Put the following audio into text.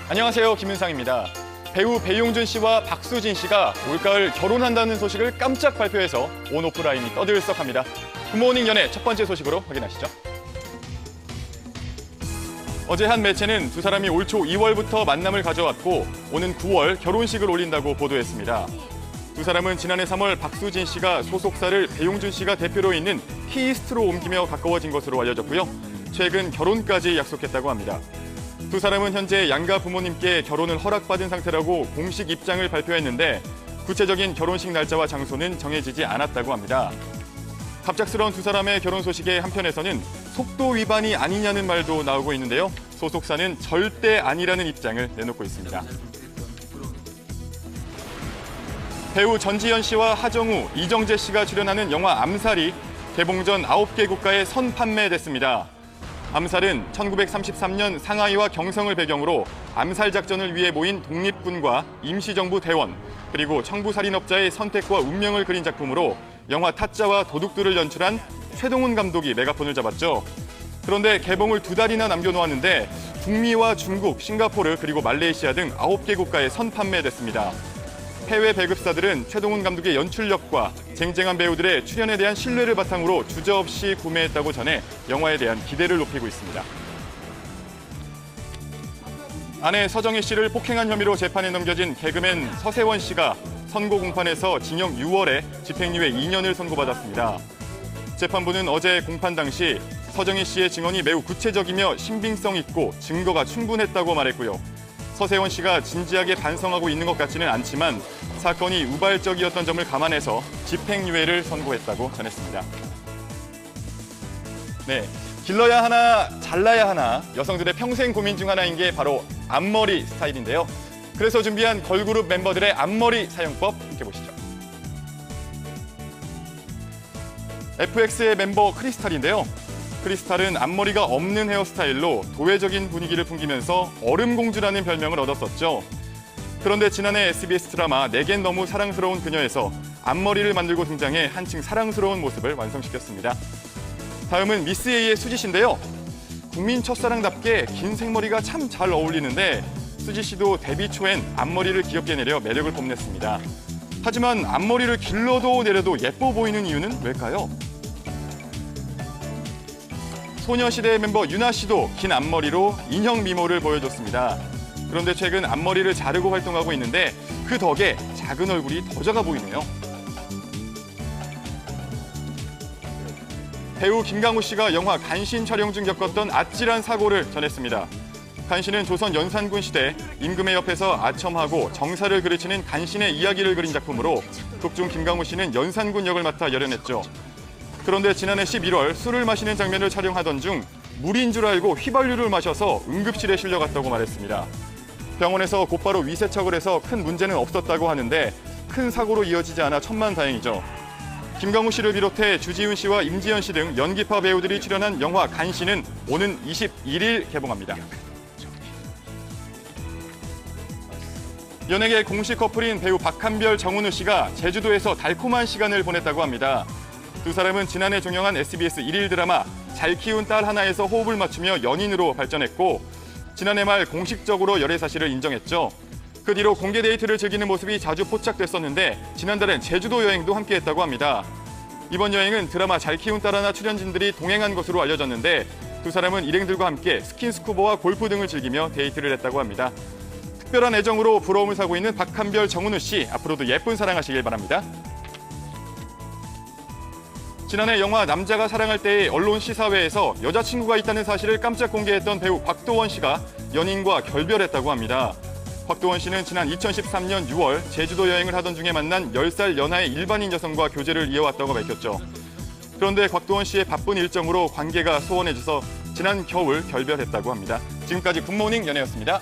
안녕하세요, 김윤상입니다. 배우 배용준 씨와 박수진 씨가 올가을 결혼한다는 소식을 깜짝 발표해서 온 오프라인이 떠들썩합니다. 굿모닝 연애 첫 번째 소식으로 확인하시죠. 어제 한 매체는 두 사람이 올 초 2월부터 만남을 가져왔고 오는 9월 결혼식을 올린다고 보도했습니다. 두 사람은 지난해 3월 박수진 씨가 소속사를 배용준 씨가 대표로 있는 키이스트로 옮기며 가까워진 것으로 알려졌고요. 최근 결혼까지 약속했다고 합니다. 두 사람은 현재 양가 부모님께 결혼을 허락받은 상태라고 공식 입장을 발표했는데 구체적인 결혼식 날짜와 장소는 정해지지 않았다고 합니다. 갑작스러운 두 사람의 결혼 소식에 한편에서는 속도 위반이 아니냐는 말도 나오고 있는데요. 소속사는 절대 아니라는 입장을 내놓고 있습니다. 배우 전지현 씨와 하정우, 이정재 씨가 출연하는 영화 암살이 개봉 전 9개 국가에 선판매됐습니다. 암살은 1933년 상하이와 경성을 배경으로 암살 작전을 위해 모인 독립군과 임시정부 대원, 그리고 청부살인업자의 선택과 운명을 그린 작품으로 영화 타짜와 도둑들을 연출한 최동훈 감독이 메가폰을 잡았죠. 그런데 개봉을 2달이나 남겨놓았는데 북미와 중국, 싱가포르, 그리고 말레이시아 등 9개 국가에 선판매됐습니다. 해외 배급사들은 최동훈 감독의 연출력과 쟁쟁한 배우들의 출연에 대한 신뢰를 바탕으로 주저없이 구매했다고 전해 영화에 대한 기대를 높이고 있습니다. 아내 서정희 씨를 폭행한 혐의로 재판에 넘겨진 개그맨 서세원 씨가 선고 공판에서 징역 6월에 집행유예 2년을 선고받았습니다. 재판부는 어제 공판 당시 서정희 씨의 증언이 매우 구체적이며 신빙성 있고 증거가 충분했다고 말했고요. 서세원 씨가 진지하게 반성하고 있는 것 같지는 않지만 사건이 우발적이었던 점을 감안해서 집행유예를 선고했다고 전했습니다. 네, 길러야 하나 잘라야 하나 여성들의 평생 고민 중 하나인 게 바로 앞머리 스타일인데요. 그래서 준비한 걸그룹 멤버들의 앞머리 사용법 함께 보시죠. FX의 멤버 크리스탈인데요. 크리스탈은 앞머리가 없는 헤어스타일로 도회적인 분위기를 풍기면서 얼음공주라는 별명을 얻었었죠. 그런데 지난해 SBS 드라마 내겐 너무 사랑스러운 그녀에서 앞머리를 만들고 등장해 한층 사랑스러운 모습을 완성시켰습니다. 다음은 미스 A의 수지 씨인데요. 국민 첫사랑답게 긴 생머리가 참 잘 어울리는데 수지 씨도 데뷔 초엔 앞머리를 귀엽게 내려 매력을 뽐냈습니다. 하지만 앞머리를 길러도 내려도 예뻐 보이는 이유는 왜일까요? 소녀시대 멤버 유나 씨도 긴 앞머리로 인형 미모를 보여줬습니다. 그런데 최근 앞머리를 자르고 활동하고 있는데 그 덕에 작은 얼굴이 더 작아 보이네요. 배우 김강우 씨가 영화 간신 촬영 중 겪었던 아찔한 사고를 전했습니다. 간신은 조선 연산군 시대 임금의 옆에서 아첨하고 정사를 그르치는 간신의 이야기를 그린 작품으로 극중 김강우 씨는 연산군 역을 맡아 열연했죠. 그런데 지난해 11월 술을 마시는 장면을 촬영하던 중 물인 줄 알고 휘발유를 마셔서 응급실에 실려갔다고 말했습니다. 병원에서 곧바로 위세척을 해서 큰 문제는 없었다고 하는데 큰 사고로 이어지지 않아 천만다행이죠. 김강우 씨를 비롯해 주지훈 씨와 임지연 씨 등 연기파 배우들이 출연한 영화 간신은 오는 21일 개봉합니다. 연예계 공식 커플인 배우 박한별, 정은우 씨가 제주도에서 달콤한 시간을 보냈다고 합니다. 두 사람은 지난해 종영한 SBS 1일 드라마 잘 키운 딸 하나에서 호흡을 맞추며 연인으로 발전했고 지난해 말 공식적으로 열애 사실을 인정했죠. 그 뒤로 공개 데이트를 즐기는 모습이 자주 포착됐었는데 지난달엔 제주도 여행도 함께했다고 합니다. 이번 여행은 드라마 잘 키운 딸 하나 출연진들이 동행한 것으로 알려졌는데 두 사람은 일행들과 함께 스킨스쿠버와 골프 등을 즐기며 데이트를 했다고 합니다. 특별한 애정으로 부러움을 사고 있는 박한별, 정은우 씨, 앞으로도 예쁜 사랑하시길 바랍니다. 지난해 영화 남자가 사랑할 때의 언론 시사회에서 여자친구가 있다는 사실을 깜짝 공개했던 배우 곽도원 씨가 연인과 결별했다고 합니다. 곽도원 씨는 지난 2013년 6월 제주도 여행을 하던 중에 만난 10살 연하의 일반인 여성과 교제를 이어왔다고 밝혔죠. 그런데 곽도원 씨의 바쁜 일정으로 관계가 소원해져서 지난 겨울 결별했다고 합니다. 지금까지 굿모닝 연예였습니다.